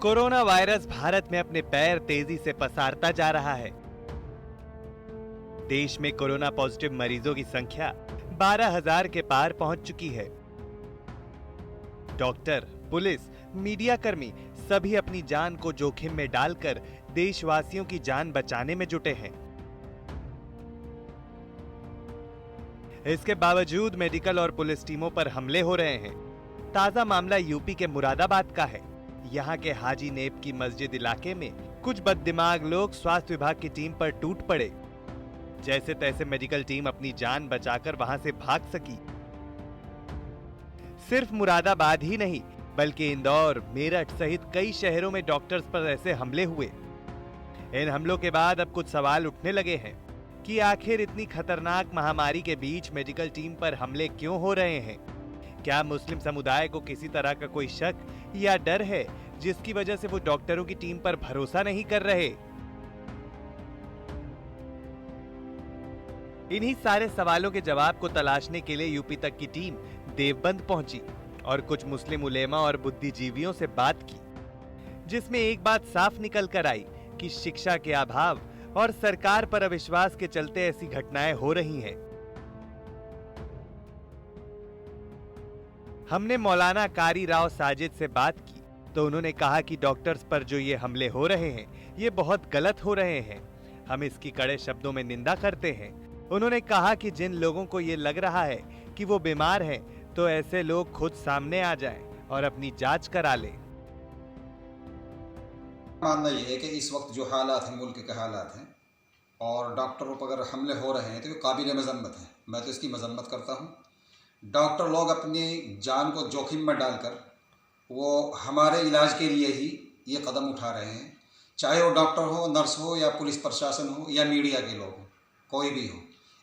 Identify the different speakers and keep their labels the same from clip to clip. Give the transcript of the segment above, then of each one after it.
Speaker 1: Corona virus Bharat में अपने पैर तेजी से पसारता जा रहा है। देश में कोरोना पॉजिटिव मरीजों की संख्या 12,000 के पार पहुंच चुकी है। डॉक्टर, पुलिस, मीडिया कर्मी सभी अपनी जान को जोखिम में डालकर देशवासियों की जान बचाने में जुटे हैं। इसके बावजूद मेडिकल और पुलिस टीमों पर हमले हो रहे हैं। ताजा मामला यूपी के मुरादाबाद का है। यहाँ के हाजी नेब की मस्जिद इलाके में कुछ बददिमाग लोग स्वास्थ्य विभाग की टीम पर टूट पड़े। जैसे तैसे मेडिकल टीम अपनी जान बचाकर वहां से भाग सकी। सिर्फ मुरादाबाद ही नहीं बल्कि इंदौर, मेरठ सहित कई शहरों में डॉक्टर्स पर ऐसे हमले हुए। इन हमलों के बाद अब कुछ सवाल उठने लगे हैं कि आखिर इतनी खतरनाक महामारी के बीच मेडिकल टीम पर हमले क्यों हो रहे हैं। क्या मुस्लिम समुदाय को किसी तरह का कोई शक या डर है जिसकी वजह से वो डॉक्टरों की टीम पर भरोसा नहीं कर रहे। इन्हीं सारे सवालों के जवाब को तलाशने के लिए यूपी तक की टीम देवबंद पहुंची और कुछ मुस्लिम उलेमा और बुद्धिजीवियों से बात की, जिसमें एक बात साफ निकल कर आई कि शिक्षा के अभाव और सरकार पर अविश्वास के चलते ऐसी घटनाएं हो रही हैं। हमने मौलाना कारी राव साजिद से बात की तो उन्होंने कहा कि डॉक्टर्स पर जो ये हमले हो रहे हैं ये बहुत गलत हो रहे हैं। हम इसकी कड़े शब्दों में निंदा करते हैं। उन्होंने कहा कि जिन लोगों को ये लग रहा है कि वो बीमार हैं तो ऐसे लोग खुद सामने आ जाएं और अपनी जांच करा लें।
Speaker 2: मानना यह है कि इस वक्त जो हालात हैं, मुल्क के हालात हैं और डॉक्टरों पर अगर हमले हो रहे हैं तो ये काबिल मजम्मत है। मैं तो इसकी मजम्मत करता हूँ। डॉक्टर लोग अपनी जान को जोखिम में डालकर वो हमारे इलाज के लिए ही ये कदम उठा रहे हैं, चाहे वो डॉक्टर हो, नर्स हो या पुलिस प्रशासन हो या मीडिया के लोग हो, कोई भी हो।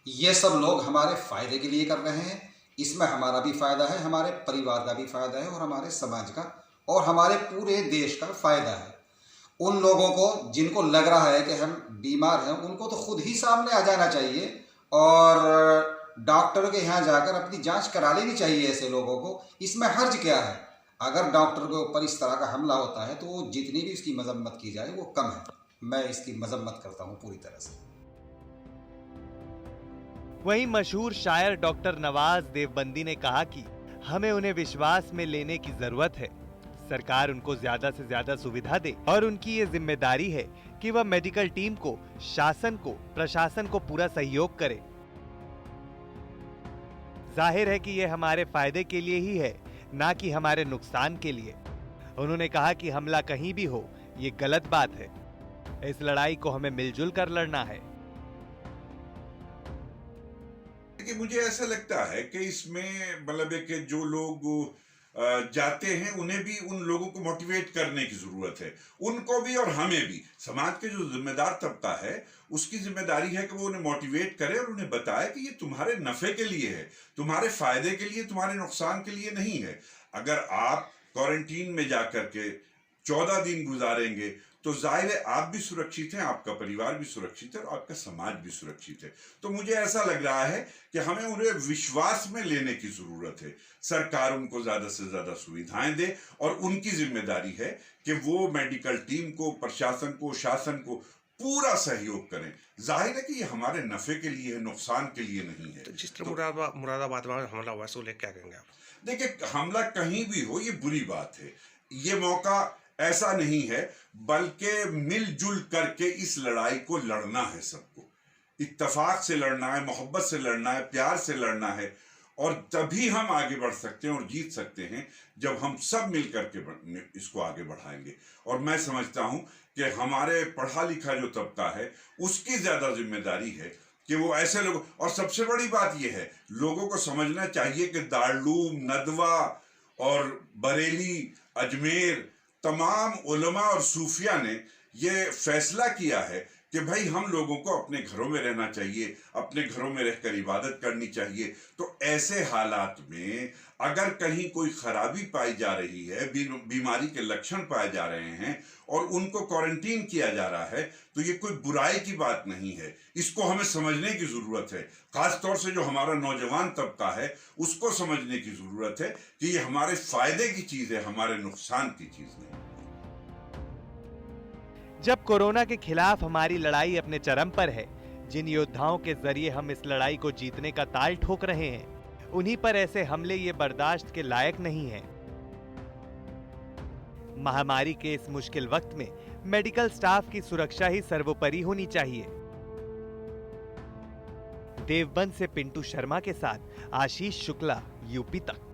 Speaker 2: ये सब लोग हमारे फ़ायदे के लिए कर रहे हैं। इसमें हमारा भी फ़ायदा है, हमारे परिवार का भी फ़ायदा है और हमारे समाज का और हमारे पूरे देश का फ़ायदा है। उन लोगों को जिनको लग रहा है कि हम बीमार हैं उनको तो खुद ही सामने आ जाना चाहिए और डॉक्टर के यहाँ जाकर अपनी जांच करा लेनी चाहिए ऐसे लोगों को। इसमें हर्ज क्या है? अगर डॉक्टर के ऊपर इस तरह का हमला होता है तो वो जितनी भी इसकी मजम्मत की जाए वो कम है। मैं इसकी मजम्मत करता हूँ पूरी तरह से।
Speaker 1: वहीं मशहूर शायर डॉक्टर नवाज देवबंदी ने कहा कि हमें उन्हें विश्वास में लेने की जरूरत है। सरकार उनको ज्यादा से ज्यादा सुविधा दे और उनकी ये जिम्मेदारी है कि वह मेडिकल टीम को, शासन को, प्रशासन को पूरा सहयोग करे। जाहिर है कि यह हमारे फायदे के लिए ही है, ना कि हमारे नुकसान के लिए। उन्होंने कहा कि हमला कहीं भी हो ये गलत बात है। इस लड़ाई को हमें मिलजुल कर लड़ना है।
Speaker 3: कि मुझे ऐसा लगता है कि इसमें मतलब है कि जो लोग जाते हैं उन्हें भी उन लोगों को मोटिवेट करने की जरूरत है। उनको भी और हमें भी। समाज के जो जिम्मेदार तबका है उसकी जिम्मेदारी है कि वो उन्हें मोटिवेट करे और उन्हें बताए कि ये तुम्हारे नफे के लिए है, तुम्हारे फायदे के लिए, तुम्हारे नुकसान के लिए नहीं है। अगर आप क्वारंटीन में जाकर के 14 दिन गुजारेंगे तो जाहिर है आप भी सुरक्षित हैं, आपका परिवार भी सुरक्षित है और आपका समाज भी सुरक्षित है। तो मुझे ऐसा लग रहा है कि हमें उन्हें विश्वास में लेने की जरूरत है। सरकार उनको ज्यादा से ज्यादा सुविधाएं दे और उनकी जिम्मेदारी है कि वो मेडिकल टीम को, प्रशासन को, शासन को पूरा सहयोग करें। जाहिर है कि ये हमारे नफे के लिए है, नुकसान के लिए नहीं है।
Speaker 4: तो जिस तरह मुरादाबाद में हमला हुआ है क्या कहेंगे आप?
Speaker 3: देखिए, हमला कहीं भी हो ये बुरी बात है। ये मौका ऐसा नहीं है बल्कि मिलजुल करके इस लड़ाई को लड़ना है। सबको इत्तेफाक से लड़ना है, मोहब्बत से लड़ना है, प्यार से लड़ना है और तभी हम आगे बढ़ सकते हैं और जीत सकते हैं जब हम सब मिल करके इसको आगे बढ़ाएंगे। और मैं समझता हूं कि हमारे पढ़ा लिखा जो तबका है उसकी ज्यादा जिम्मेदारी है कि वो ऐसे लोग, और सबसे बड़ी बात यह है लोगों को समझना चाहिए कि दारुल नदवा और बरेली, अजमेर, तमाम उलमा और सूफिया ने ये फैसला किया है कि भाई हम लोगों को अपने घरों में रहना चाहिए, अपने घरों में रहकर इबादत करनी चाहिए। तो ऐसे हालात में अगर कहीं कोई खराबी पाई जा रही है, बीमारी के लक्षण पाए जा रहे हैं और उनको क्वारंटीन किया जा रहा है तो ये कोई बुराई की बात नहीं है। इसको हमें समझने की जरूरत है। खासतौर से जो हमारा नौजवान तबका है उसको समझने की जरूरत है कि ये हमारे फायदे की चीज है, हमारे नुकसान की चीज नहीं।
Speaker 1: जब कोरोना के खिलाफ हमारी लड़ाई अपने चरम पर है, जिन योद्धाओं के जरिए हम इस लड़ाई को जीतने का ताल ठोक रहे हैं, उन्हीं पर ऐसे हमले ये बर्दाश्त के लायक नहीं हैं। महामारी के इस मुश्किल वक्त में मेडिकल स्टाफ की सुरक्षा ही सर्वोपरि होनी चाहिए। देवबंद से पिंटू शर्मा के साथ आशीष शुक्ला, यूपी तक।